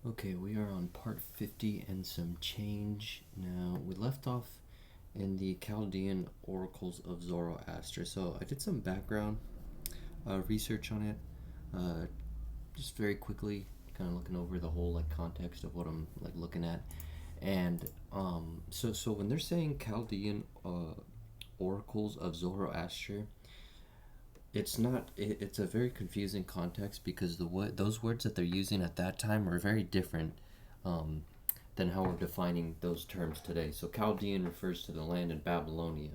Okay, we are on part 50 and some change. Now, we left off in the Chaldaean oracles of Zoroaster. So, I did some background research on it, uh, just very quickly, kind of looking over the whole like context of what I'm like looking at. And so when they're saying Chaldean oracles of Zoroaster, it's not. It's a very confusing context because those words that they're using at that time are very different um, than how we're defining those terms today. So Chaldean refers to the land in Babylonia,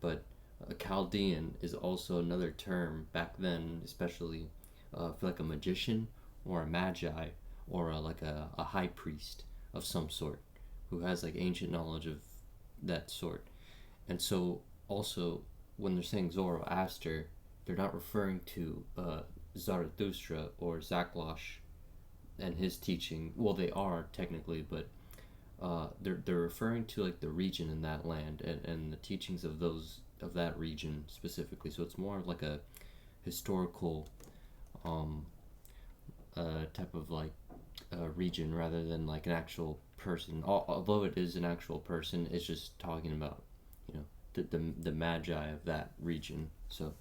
but a Chaldean is also another term back then, especially for like a magician or a magi or like a high priest of some sort who has like ancient knowledge of that sort. And so also when they're saying Zoroaster, they're not referring to Zarathustra or Zaklosh and his teaching. Well, they are technically, but they're referring to like the region in that land and the teachings of those of that region specifically. So it's more of like a historical um, type of like region rather than like an actual person. Although it is an actual person, it's just talking about you know the magi of that region. So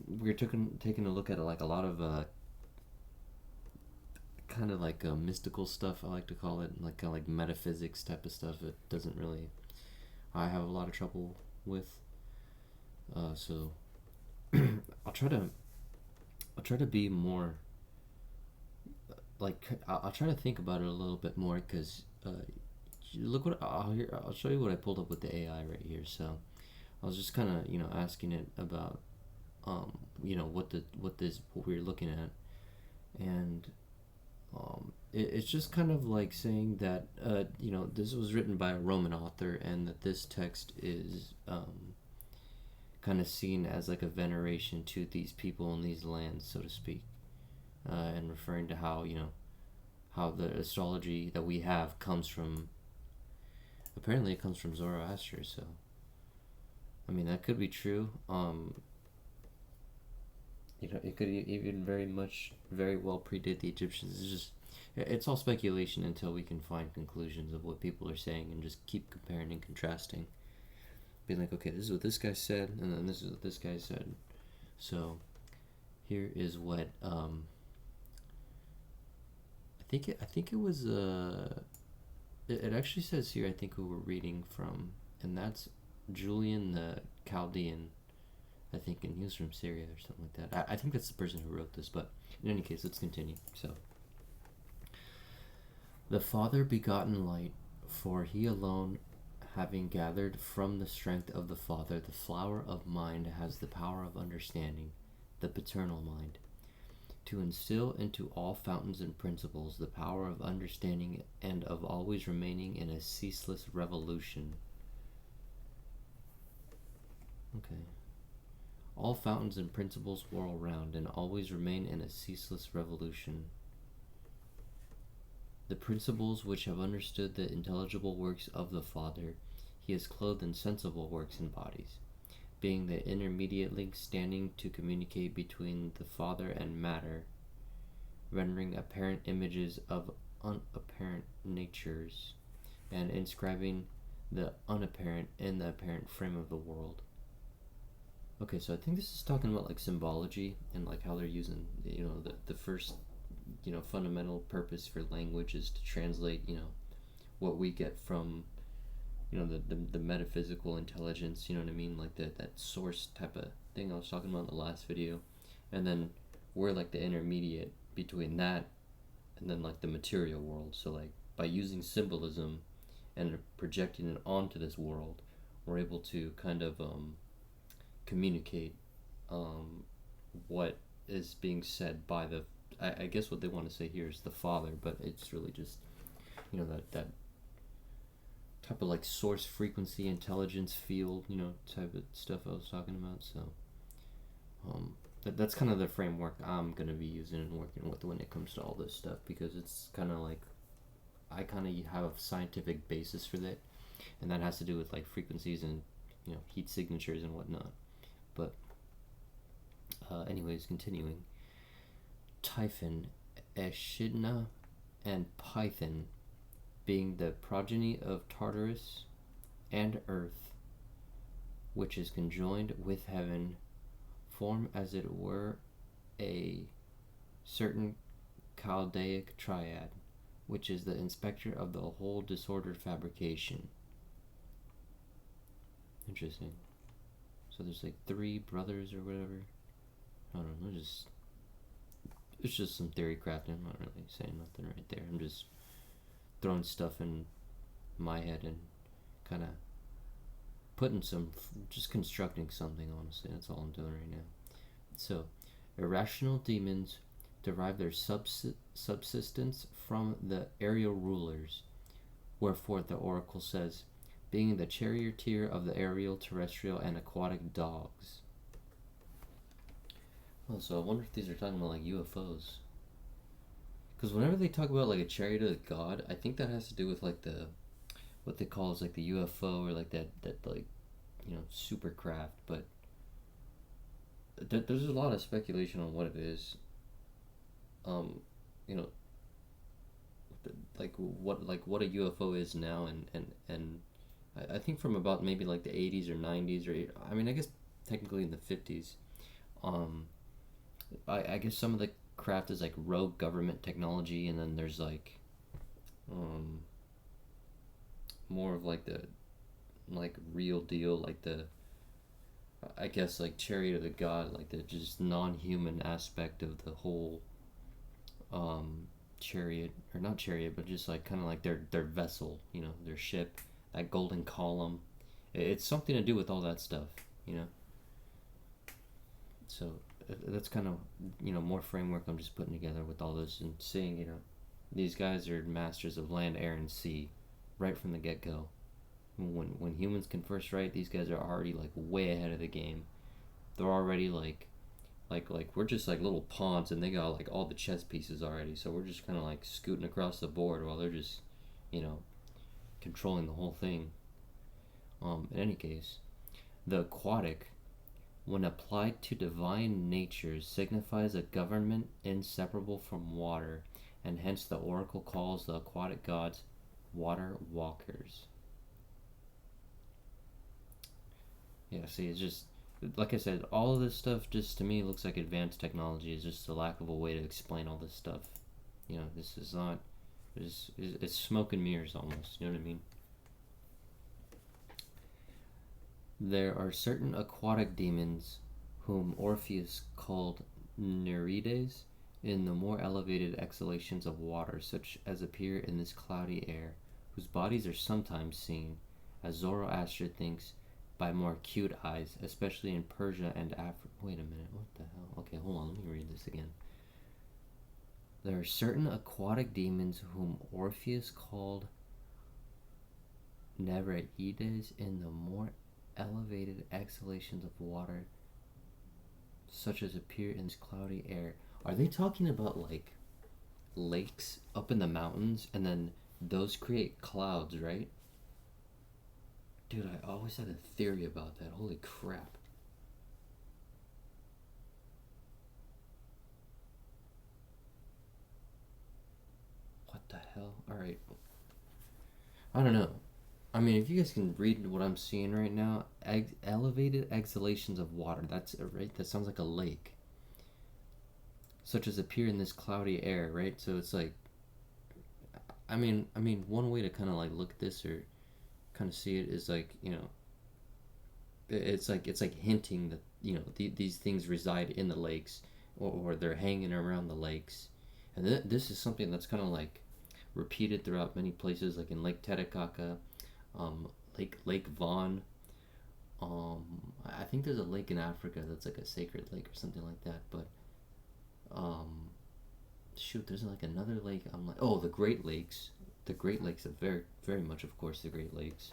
we're taking a look at like a lot of kind of like mystical stuff. I like to call it like kind of like metaphysics type of stuff. It doesn't really I have a lot of trouble with. So I'll try to be more like I'll try to think about it a little bit more because look what I'll show you what I pulled up with the AI right here. So I was just kind of asking it about what we're looking at, and it's just kind of like saying that this was written by a Roman author and that this text is kind of seen as like a veneration to these people in these lands, so to speak, and referring to how the astrology that we have comes from apparently it comes from Zoroaster. So I mean that could be true. It could even very well predate the Egyptians. It's all speculation until we can find conclusions of what people are saying and just keep comparing and contrasting. Being like, okay, this is what this guy said, and then this is what this guy said. So here is what I think it was it actually says here I think who we're reading from, and that's Julian the Chaldean, I think, and he was from Syria or something like that. I think that's the person who wrote this, but in any case, let's continue. So, the Father begotten light, for he alone, having gathered from the strength of the Father, the flower of mind has the power of understanding, the paternal mind, to instill into all fountains and principles the power of understanding and of always remaining in a ceaseless revolution. Okay. All fountains and principles whirl round and always remain in a ceaseless revolution. The principles which have understood the intelligible works of the Father, he has clothed in sensible works and bodies, being the intermediate link standing to communicate between the Father and matter, rendering apparent images of unapparent natures, and inscribing the unapparent in the apparent frame of the world. Okay, so I think this is talking about like symbology and like how they're using the first fundamental purpose for language is to translate what we get from the metaphysical intelligence, you know what I mean, like that source type of thing I was talking about in the last video, and then we're like the intermediate between that and then like the material world. So like by using symbolism and projecting it onto this world, we're able to kind of communicate what is being said by the I guess what they want to say here is the Father, but it's really just that type of like source frequency intelligence field type of stuff I was talking about. So that's kind of the framework I'm gonna be using and working with when it comes to all this stuff, because it's kind of like I kind of have a scientific basis for that, and that has to do with like frequencies and heat signatures and whatnot. But anyways, continuing. Typhon, Echidna, and Python, being the progeny of Tartarus and earth, which is conjoined with heaven, form as it were a certain Chaldaic triad, which is the inspector of the whole disordered fabrication. Interesting. So there's like 3 brothers or whatever. I don't know, it's just some theory crafting. I'm not really saying nothing right there. I'm just throwing stuff in my head and kind of just constructing something, honestly. That's all I'm doing right now. So, irrational demons derive their subsistence from the aerial rulers, wherefore the oracle says, being the charioteer of the aerial, terrestrial, and aquatic dogs. Oh, so I wonder if these are talking about like UFOs. Because whenever they talk about like a chariot of God, I think that has to do with like what they call is like the UFO or like that like, super craft. But there's a lot of speculation on what it is. You know, like what a UFO is now, and I think from about maybe like the 80s or 90s, or I mean I guess technically in the 50s. I guess some of the craft is like rogue government technology, and then there's like more of like the like real deal, like the I guess like chariot of the god, like the just non-human aspect of the whole chariot, or not chariot, but just like kind of like their vessel, their ship, that golden column. It's something to do with all that stuff, so that's kind of more framework I'm just putting together with all this and seeing these guys are masters of land, air, and sea right from the get-go. When humans can first write, these guys are already like way ahead of the game. They're already like we're just like little pawns, and they got like all the chess pieces already, so we're just kind of like scooting across the board while they're just controlling the whole thing. In any case, the aquatic, when applied to divine natures, signifies a government inseparable from water, and hence the oracle calls the aquatic gods water walkers. Yeah, see, it's just, like I said, all of this stuff just to me looks like advanced technology. It's just a lack of a way to explain all this stuff. This is not, it's smoke and mirrors almost, you know what I mean? There are certain aquatic demons whom Orpheus called Nereides in the more elevated exhalations of water, such as appear in this cloudy air, whose bodies are sometimes seen, as Zoroaster thinks, by more acute eyes, especially in Persia and Africa. Wait a minute, what the hell? Okay, hold on, let me read this again. There are certain aquatic demons whom Orpheus called Nereides in the more elevated exhalations of water, such as appear in this cloudy air. Are they talking about like lakes up in the mountains, and then those create clouds, right? Dude, I always had a theory about that. Holy crap. What the hell? Alright. I don't know. I mean, if you guys can read what I'm seeing right now, elevated exhalations of water. That's right. That sounds like a lake. Such as appear in this cloudy air, right? So it's like, I mean, one way to kind of like look at this or kind of see it is like, it's like hinting that these things reside in the lakes, or they're hanging around the lakes, and this is something that's kind of like repeated throughout many places, like in Lake Titicaca, Lake Vaughan. I think there's a lake in Africa that's like a sacred lake or something like that. But shoot, there's like another lake. I'm like, oh, the Great Lakes. The Great Lakes are very, very much, of course, the Great Lakes.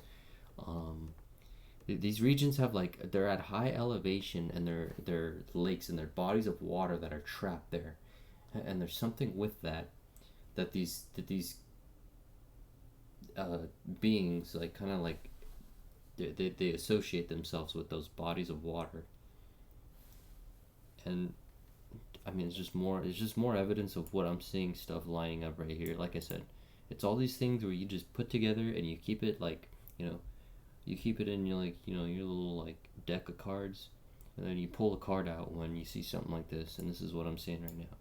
These regions have like, they're at high elevation, and they're lakes, and they're bodies of water that are trapped there, and there's something with that these beings like kind of like they associate themselves with those bodies of water. And I mean, it's just more evidence of what I'm seeing stuff lining up right here. Like I said, it's all these things where you just put together and you keep it like, you keep it in your like, your little like deck of cards, and then you pull the card out when you see something like this, and this is what I'm seeing right now.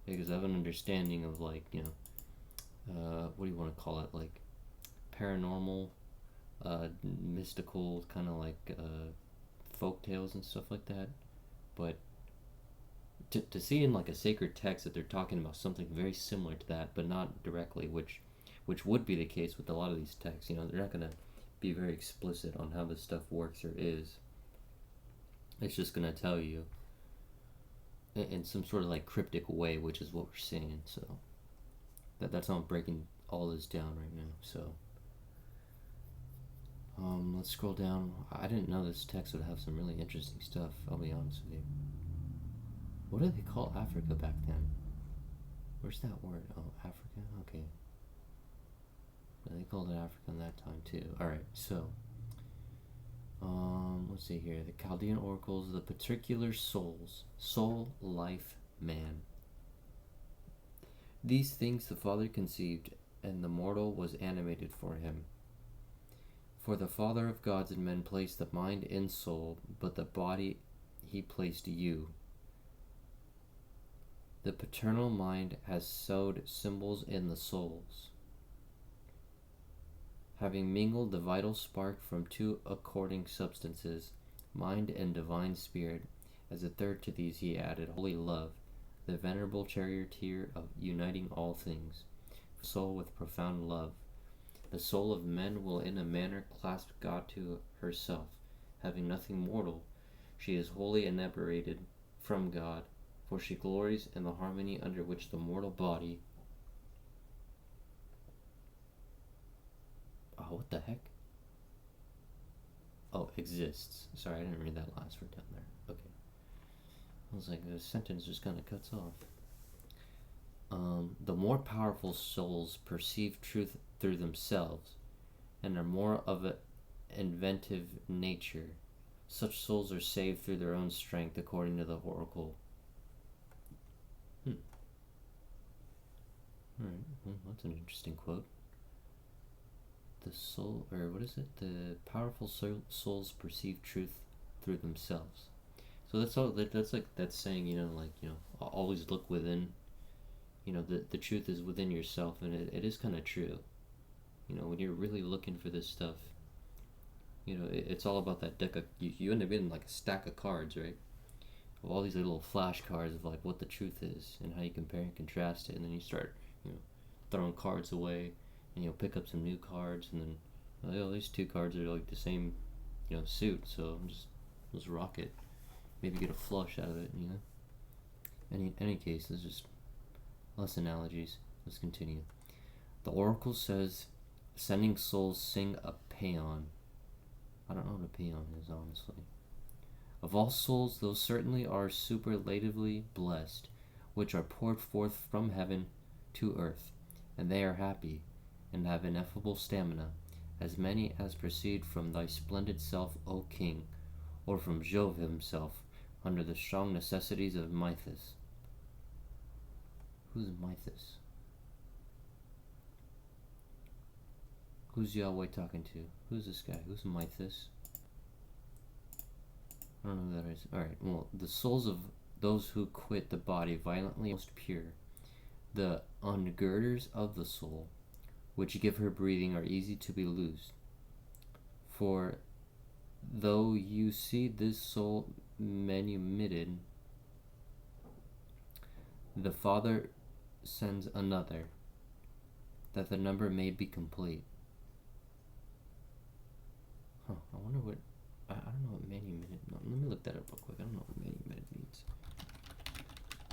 Because I have an understanding of like, what do you want to call it? Like paranormal, mystical, kind of like folk tales and stuff like that. But to see in like a sacred text that they're talking about something very similar to that, but not directly, which would be the case with a lot of these texts. They're not gonna be very explicit on how this stuff works or is. It's just gonna tell you in some sort of like cryptic way, which is what we're seeing. So that's how I'm breaking all this down right now. So let's scroll down. I didn't know this text would have some really interesting stuff. I'll be honest with you. What did they call Africa back then? Where's that word? Oh, Africa? Okay. Yeah, they called it Africa in that time too. Alright, so let's see here. The Chaldaean oracles, the particular souls. Soul, life, man. These things the Father conceived, and the mortal was animated for him. For the Father of gods and men placed the mind in soul, but the body he placed you. The paternal mind has sewed symbols in the souls. Having mingled the vital spark from two according substances, mind and divine spirit, as a third to these he added holy love, the venerable charioteer of uniting all things, soul with profound love. The soul of men will in a manner clasp God to herself. Having nothing mortal, she is wholly inebriated from God, for she glories in the harmony under which the mortal body... Oh, what the heck? Oh, exists. Sorry, I didn't read that last word down there. Okay. I was like, the sentence just kind of cuts off. The more powerful souls perceive truth through themselves and are more of an inventive nature. Such souls are saved through their own strength, according to the oracle. Alright, well, that's an interesting quote. The soul, or what is it? The powerful souls perceive truth through themselves. So that's all. That's saying, always look within. The truth is within yourself, and it is kind of true. When you're really looking for this stuff, it's all about that deck of, you end up getting like a stack of cards, right? Of all these little flashcards of like what the truth is and how you compare and contrast it, and then you start, throwing cards away, and you'll pick up some new cards, and then, oh, these two cards are like the same, suit, so just rock it. Maybe get a flush out of it, Any case, there's just less analogies. Let's continue. The oracle says, sending souls sing a paean. I don't know what a paean is, honestly. Of all souls, those certainly are superlatively blessed, which are poured forth from heaven to earth, and they are happy, and have ineffable stamina, as many as proceed from thy splendid self, O King, or from Jove himself, under the strong necessities of Mythos. Who's Mythos? Who's Yahweh talking to? Who's this guy? Who's Mythos? I don't know who that is. Alright, well, the souls of those who quit the body violently most pure, the ungirders of the soul, which give her breathing, are easy to be loosed. For though you see this soul manumitted, the Father sends another, that the number may be complete. I wonder what... I don't know what manumitted... No, let me look that up real quick. I don't know what manumitted means.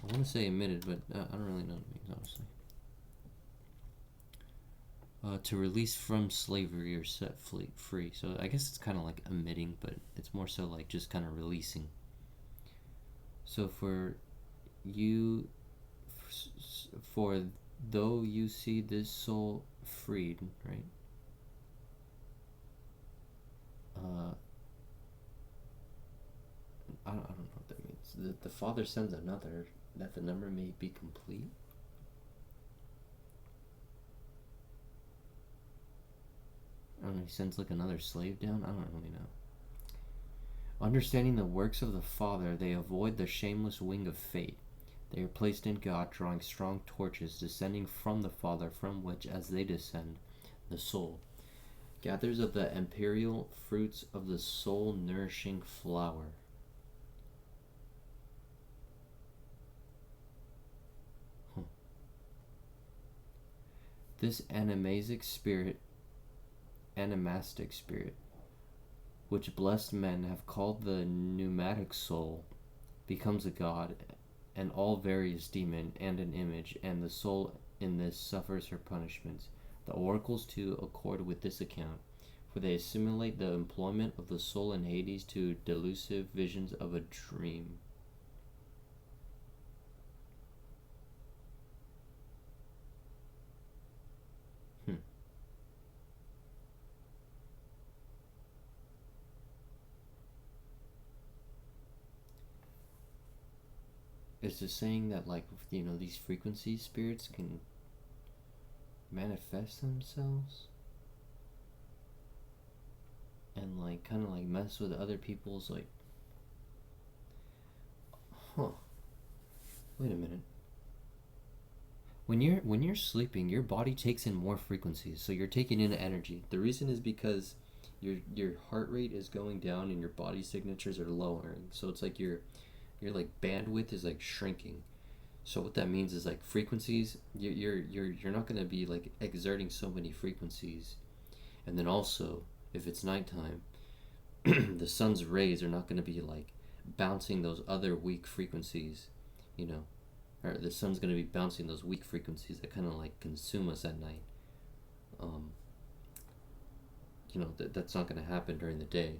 I want to say emitted, but I don't really know what it means, honestly. To release from slavery or set free. So I guess it's kind of like emitting, but it's more so like just kind of releasing. So for though you see this soul freed, right? I don't know what that means. The Father sends another. that the number may be complete. I don't know, he sends like another slave down? I don't really know. Understanding the works of the Father, they avoid the shameless wing of fate. They are placed in God, drawing strong torches, descending from the Father, from which, as they descend, the soul gathers of the imperial fruits of the soul-nourishing flower. This animastic spirit, which blessed men have called the pneumatic soul, becomes a god, and all various demon, and an image, and the soul in this suffers her punishments. The oracles too accord with this account, for they assimilate the employment of the soul in Hades to delusive visions of a dream. Is it saying that, like, these frequency spirits can manifest themselves and like kind of like mess with other people's like, wait a minute. When you're sleeping, your body takes in more frequencies, so you're taking in energy. The reason is because your heart rate is going down and your body signatures are lowering. So it's like your like bandwidth is like shrinking. So what that means is like frequencies, you're not going to be like exerting so many frequencies. And then also, if it's nighttime, the sun's rays are not going to be like bouncing those other weak frequencies, or the sun's going to be bouncing those weak frequencies that kind of like consume us at night. That's not going to happen during the day.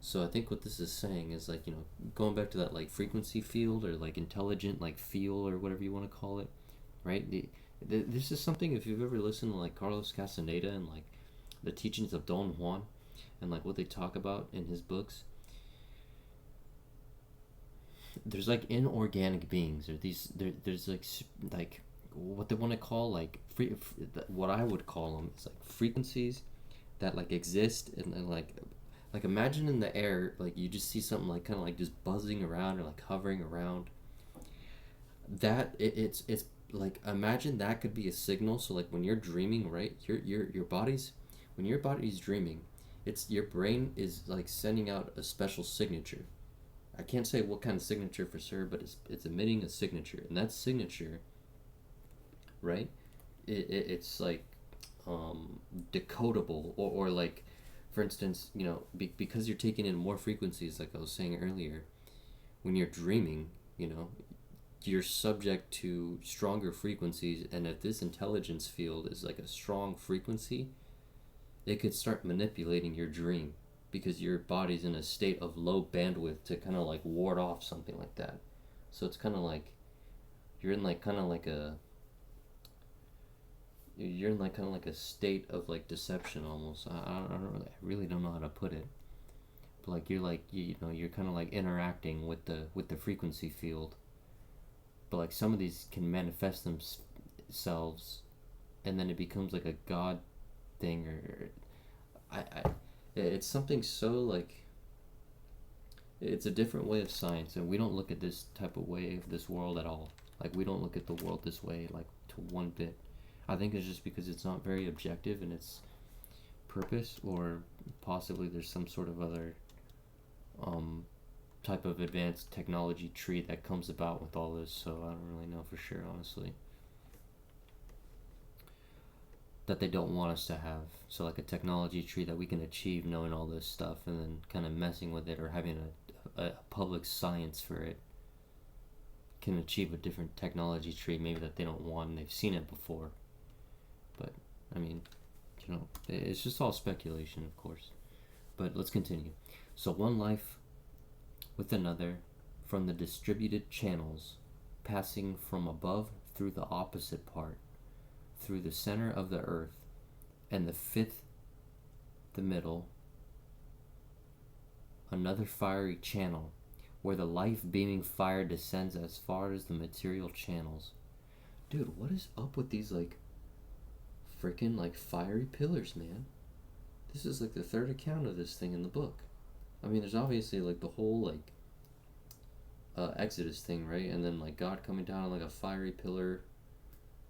So I think what this is saying is like, going back to that like frequency field or like intelligent like feel or whatever you want to call it, right? This is something, if you've ever listened to like Carlos Castaneda and like the teachings of Don Juan and like what they talk about in his books, there's like inorganic beings, or there's like what they want to call like what I would call them is like frequencies that like exist and like imagine in the air, like you just see something like kind of like just buzzing around or like hovering around. That it's like, imagine that could be a signal. So like when you're dreaming, right, your body's when your body's dreaming, it's your brain is like sending out a special signature. I can't say what kind of signature for sure, but it's emitting a signature, and that signature, right? It's like decodable, or like, for instance, because you're taking in more frequencies, like I was saying earlier, when you're dreaming, you're subject to stronger frequencies, and if this intelligence field is like a strong frequency, it could start manipulating your dream because your body's in a state of low bandwidth to kind of like ward off something like that. So it's kind of like you're in like kind of like a you're in like kind of like a state of like deception almost. I really don't know how to put it, but like you're like you're kind of like interacting with the frequency field. But like some of these can manifest themselves, and then it becomes like a god thing, or it's something so like, it's a different way of science, and we don't look at this type of way of this world at all. Like we don't look at the world this way, like, to one bit. I think it's just because it's not very objective in its purpose, or possibly there's some sort of other type of advanced technology tree that comes about with all this. So I don't really know for sure, honestly, that they don't want us to have. So like a technology tree that we can achieve knowing all this stuff, and then kind of messing with it or having a public science for it can achieve a different technology tree maybe that they don't want, and they've seen it before. But I mean, it's just all speculation, of course. But let's continue. So one life with another, from the distributed channels, passing from above through the opposite part, through the center of the earth, and the fifth, the middle, another fiery channel, where the life-beaming fire descends as far as the material channels. Dude, what is up with these, like, freaking, like, fiery pillars, man? This is, like, the third account of this thing in the book. I mean, there's obviously, like, the whole, like, Exodus thing, right? And then, like, God coming down on, like, a fiery pillar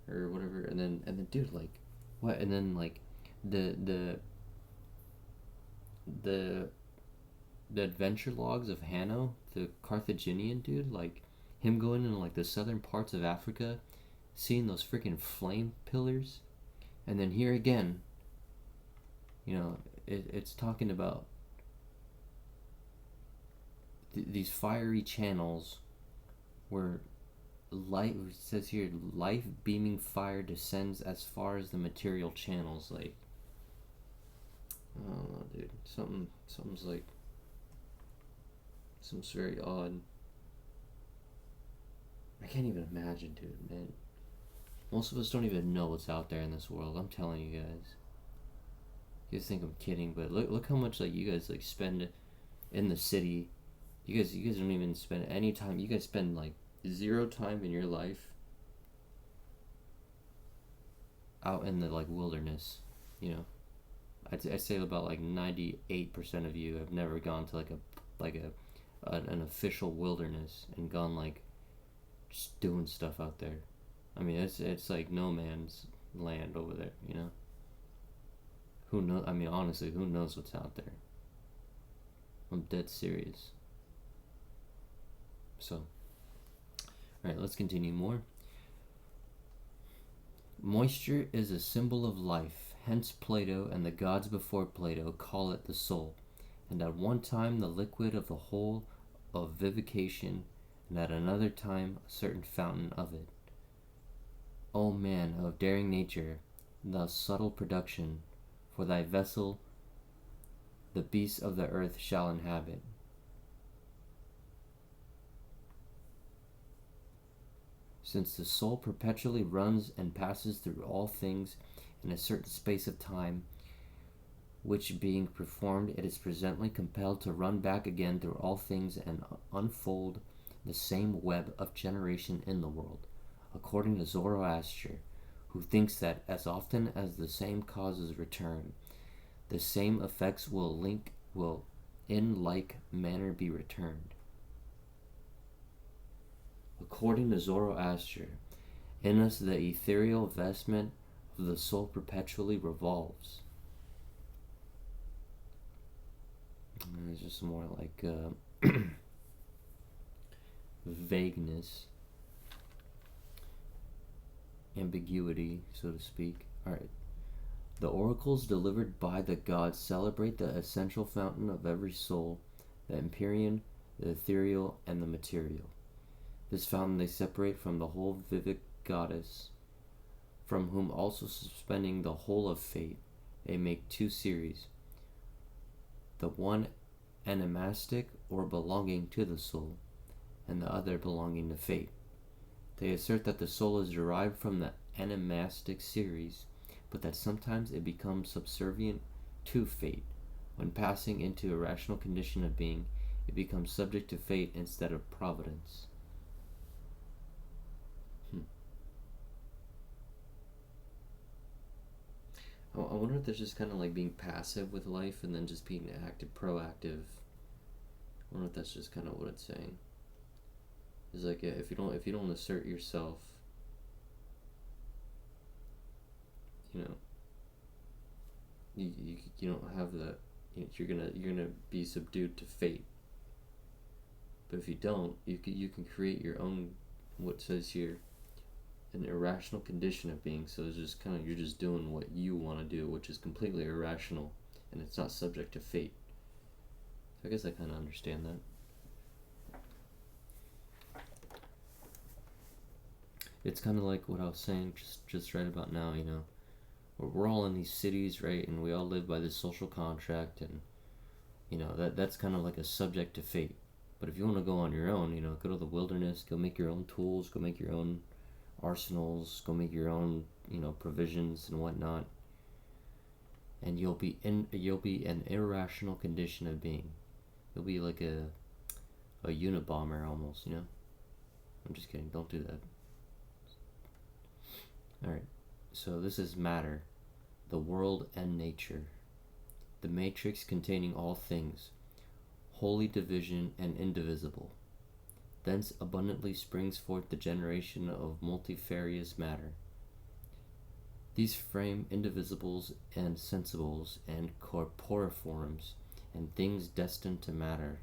or whatever. And then, dude, like, what? And then, like, the adventure logs of Hanno, the Carthaginian dude, like, him going into, like, the southern parts of Africa, seeing those freaking flame pillars. And then here again, you know, it's talking about these fiery channels where light, it says here, life beaming fire descends as far as the material channels. Like, I don't know, dude. Something's like, something's very odd. I can't even imagine, dude, man. Most of us don't even know what's out there in this world. I'm telling you guys. You guys think I'm kidding, but look how much, like, you guys, like, spend in the city. You guys don't even spend any time. You guys spend, like, 0 time in your life out in the, like, wilderness. You know, I'd say about, like, 98% of you have never gone to, like an official wilderness and gone, like, just doing stuff out there. I mean, it's like no man's land over there, you know? Who knows? I mean, honestly, who knows what's out there? I'm dead serious. So, alright, let's continue more. Moisture is a symbol of life, hence Plato and the gods before Plato call it the soul, and at one time the liquid of the whole of vivification, and at another time a certain fountain of it. O man of daring nature, thou subtle production, for thy vessel the beasts of the earth shall inhabit. Since the soul perpetually runs and passes through all things in a certain space of time, which being performed, it is presently compelled to run back again through all things and unfold the same web of generation in the world, according to Zoroaster, who thinks that as often as the same causes return, the same effects will in like manner be returned. According to Zoroaster, in us the ethereal vestment of the soul perpetually revolves. And there's just more like vagueness, ambiguity, so to speak. Alright. The oracles delivered by the gods celebrate the essential fountain of every soul, the empyrean, the ethereal, and the material. This fountain they separate from the whole vivic goddess, from whom also suspending the whole of fate, they make 2 series, the one animastic or belonging to the soul, and the other belonging to fate. They assert that the soul is derived from the animastic series, but that sometimes it becomes subservient to fate. When passing into a rational condition of being, it becomes subject to fate instead of providence. I wonder if there's just kind of like being passive with life and then just being active, proactive. I wonder if that's just kind of what it's saying. It's like, yeah, if you don't assert yourself, you know, you don't have that. You're gonna be subdued to fate. But if you don't, you can create your own, what says here, an irrational condition of being. So it's just kind of, you're just doing what you want to do, which is completely irrational, and it's not subject to fate. So I guess I kind of understand that. It's kind of like what I was saying just right about now, you know. We're all in these cities, right, and we all live by this social contract, and, you know, that's kind of like a subject to fate. But if you want to go on your own, you know, go to the wilderness, go make your own tools, go make your own arsenals, go make your own, you know, provisions and whatnot, and you'll be an irrational condition of being. You'll be like a a Unabomber almost, you know? I'm just kidding, don't do that. Alright, so this is matter, the world and nature, the matrix containing all things, holy division and indivisible. Thence abundantly springs forth the generation of multifarious matter. These frame indivisibles and sensibles and corporiforms and things destined to matter.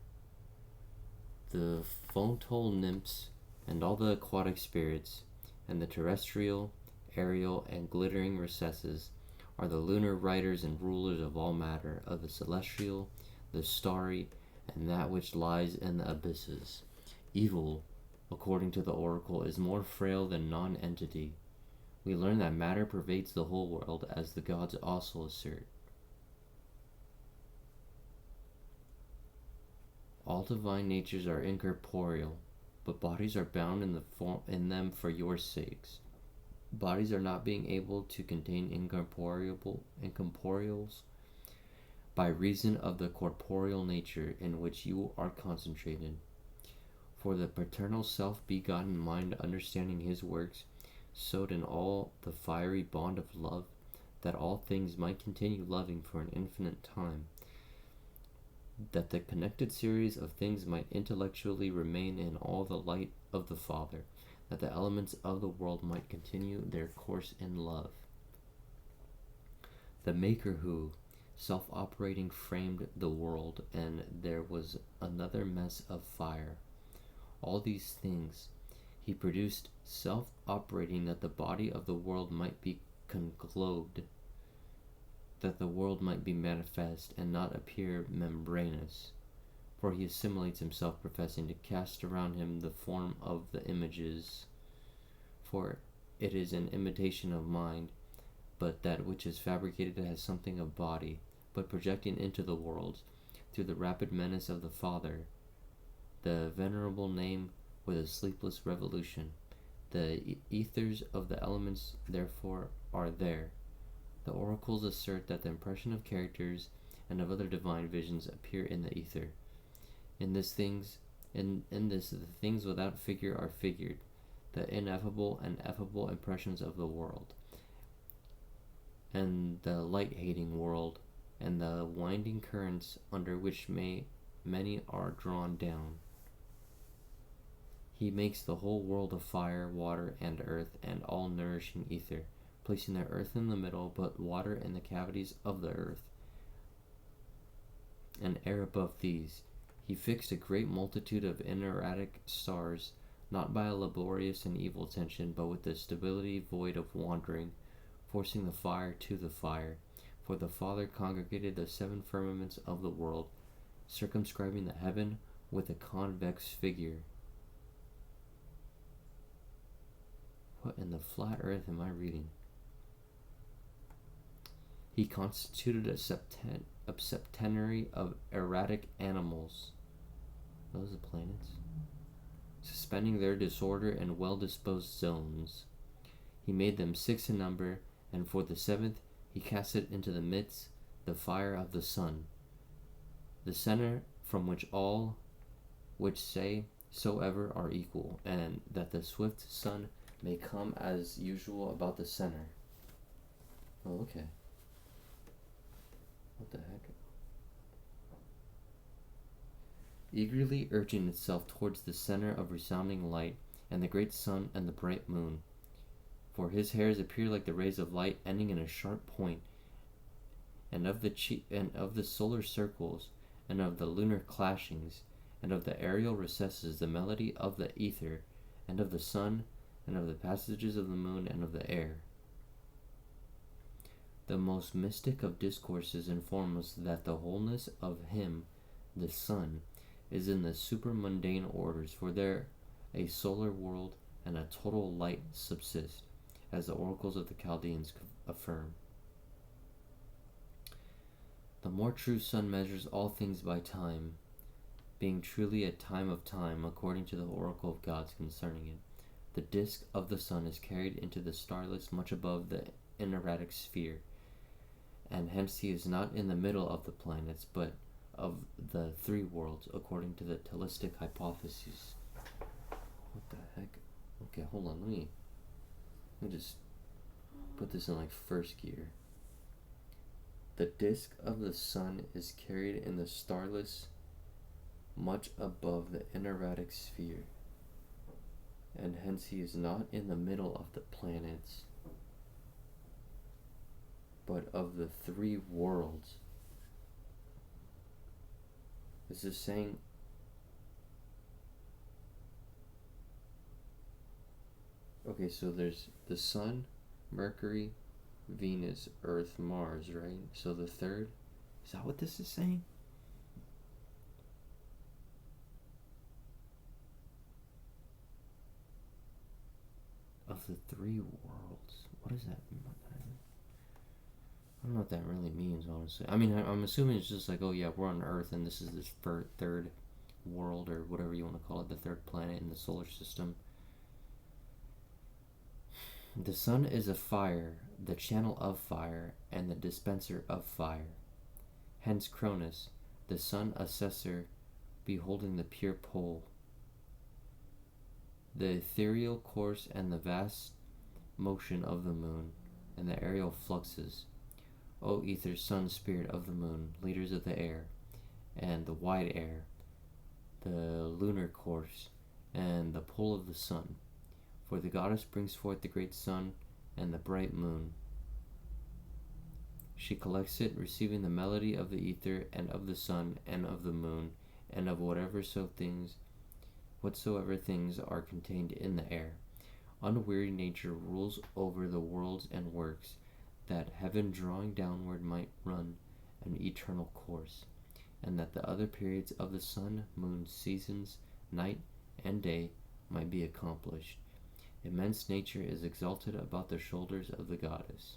The fontal nymphs and all the aquatic spirits and the terrestrial, aerial, and glittering recesses are the lunar riders and rulers of all matter, of the celestial, the starry, and that which lies in the abysses. Evil, according to the oracle, is more frail than non-entity. We learn that matter pervades the whole world, as the gods also assert. All divine natures are incorporeal, but bodies are bound in them for your sakes. Bodies are not being able to contain incorporeals by reason of the corporeal nature in which you are concentrated. For the paternal self-begotten mind, understanding his works, sewed in all the fiery bond of love, that all things might continue loving for an infinite time, that the connected series of things might intellectually remain in all the light of the Father, that the elements of the world might continue their course in love. The Maker who, self-operating, framed the world, and there was another mess of fire. All these things he produced self-operating, that the body of the world might be conglobed, that the world might be manifest and not appear membranous. For he assimilates himself, professing to cast around him the form of the images. For it is an imitation of mind, but that which is fabricated has something of body, but projecting into the world, through the rapid menace of the Father, the venerable name with a sleepless revolution. The ethers of the elements therefore are there. The oracles assert that the impression of characters and of other divine visions appear in the ether. In this, the things without figure are figured, the ineffable and effable impressions of the world, and the light-hating world, and the winding currents under which many are drawn down. He makes the whole world of fire, water, and earth, and all nourishing ether, placing the earth in the middle, but water in the cavities of the earth, and air above these. He fixed a great multitude of inerratic stars, not by a laborious and evil tension, but with the stability void of wandering, forcing the fire to the fire. For the Father congregated the seven firmaments of the world, circumscribing the heaven with a convex figure. What in the flat earth am I reading? He constituted a septenary of erratic animals. Those are planets. Suspending their disorder in well-disposed zones. He made them 6 in number, and for the 7th he cast it into the midst, the fire of the sun, the center from which all which say soever are equal, and that the swift sun may come as usual about the center. Oh, okay. What the heck? Eagerly urging itself towards the center of resounding light, and the great sun and the bright moon. For his hairs appear like the rays of light, ending in a sharp point, and of the solar circles, and of the lunar clashings, and of the aerial recesses, the melody of the ether, and of the sun, and of the passages of the moon, and of the air. The most mystic of discourses inform us that the wholeness of him, the sun, is in the supermundane orders, for there a solar world and a total light subsist, as the oracles of the Chaldaeans affirm. The more true sun measures all things by time, being truly a time of time, according to the oracle of gods concerning it. The disk of the sun is carried into the starlets much above the inerratic sphere, and hence he is not in the middle of the planets, but of the three worlds according to the telistic hypothesis. What the heck? Okay, hold on, let me just put this in like first gear. The disk of the sun is carried in the starless much above the innervatic sphere, and hence he is not in the middle of the planets, but of the three worlds. Is this saying okay, so there's the sun, Mercury, Venus, Earth, Mars, right? So the third, is that what this is saying? Of the three worlds. What does that mean? I don't know what that really means, honestly. I mean, I'm assuming it's just like, oh yeah, we're on Earth and this is this third world, or whatever you want to call it, the third planet in the solar system. The sun is a fire, the channel of fire, and the dispenser of fire. Hence Cronus, the sun assessor, beholding the pure pole. The ethereal course and the vast motion of the moon, and the aerial fluxes. O ether, sun, spirit of the moon, leaders of the air, and the wide air, the lunar course, and the pole of the sun. For the goddess brings forth the great sun and the bright moon. She collects it, receiving the melody of the ether and of the sun and of the moon and of whatsoever things are contained in the air. Unwearied nature rules over the worlds and works, that heaven drawing downward might run an eternal course, and that the other periods of the sun, moon, seasons, night, and day might be accomplished. Immense nature is exalted about the shoulders of the goddess.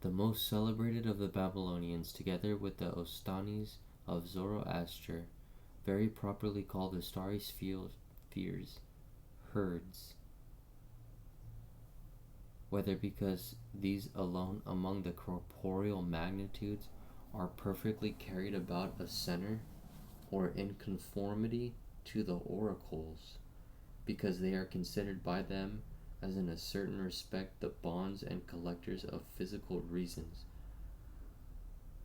The most celebrated of the Babylonians, together with the Ostanes of Zoroaster, very properly called the starry spheres, herds, whether because these alone among the corporeal magnitudes are perfectly carried about a center, or in conformity to the oracles, because they are considered by them as in a certain respect the bonds and collectors of physical reasons,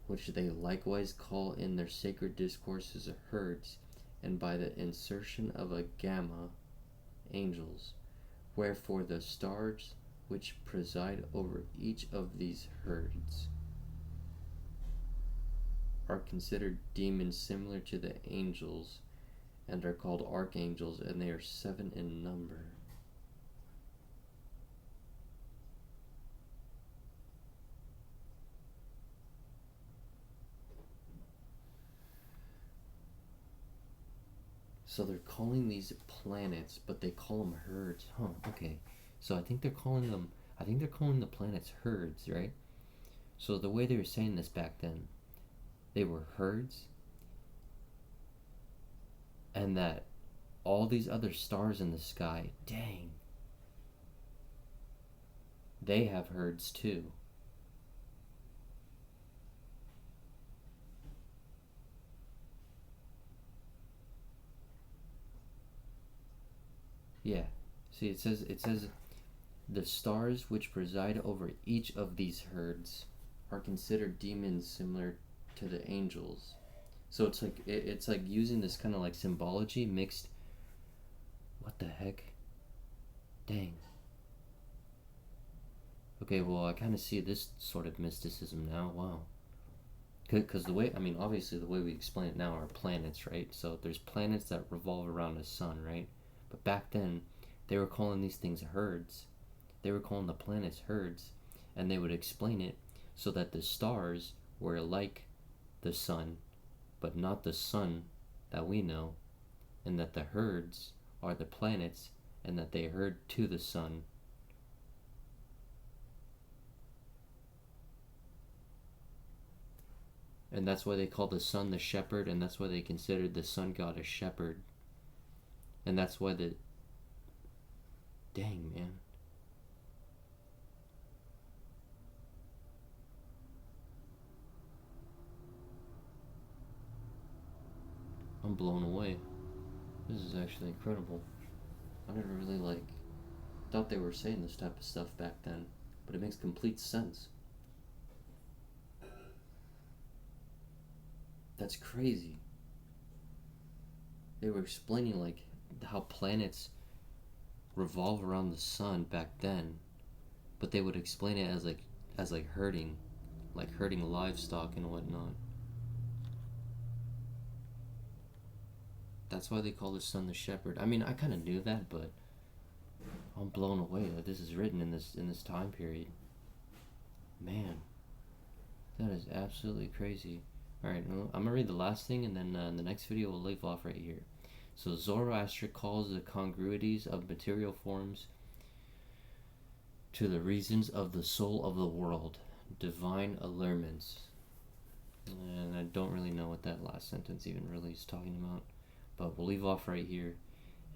which they likewise call in their sacred discourses herds, and by the insertion of a gamma, angels. Wherefore the stars which preside over each of these herds are considered demons similar to the angels, and are called archangels, and they are 7 in number. So they're calling these planets, but they call them herds. Huh, okay. So I think they're calling the planets herds, right? So the way they were saying this back then, they were herds, and that all these other stars in the sky, dang, they have herds too. Yeah. See, it says the stars which preside over each of these herds are considered demons similar to the angels. So it's like using this kind of like symbology mixed. What the heck? Dang. Okay, well, I kind of see this sort of mysticism now. Wow. Because the way, I mean, obviously the way we explain it now are planets, right? So there's planets that revolve around the sun, right? But back then, they were calling these things herds. They were calling the planets herds, and they would explain it so that the stars were like the sun, but not the sun that we know, and that the herds are the planets, and that they herd to the sun. And that's why they call the sun the shepherd, and that's why they considered the sun god a shepherd. And that's why dang, man. I'm blown away. This is actually incredible. I never really thought they were saying this type of stuff back then, but it makes complete sense. That's crazy. They were explaining how planets revolve around the sun back then, but they would explain it as herding, herding livestock and whatnot. That's why they call the sun the shepherd. I mean, I kind of knew that, but I'm blown away that this is written in this time period. Man, that is absolutely crazy. Alright, I'm going to read the last thing, and then in the next video we'll leave off right here. So Zoroaster calls the congruities of material forms to the reasons of the soul of the world, divine allurements. And I don't really know what that last sentence even really is talking about, but we'll leave off right here.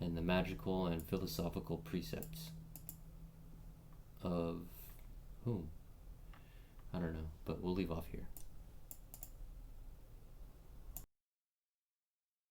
And the magical and philosophical precepts of whom? I don't know, but we'll leave off here.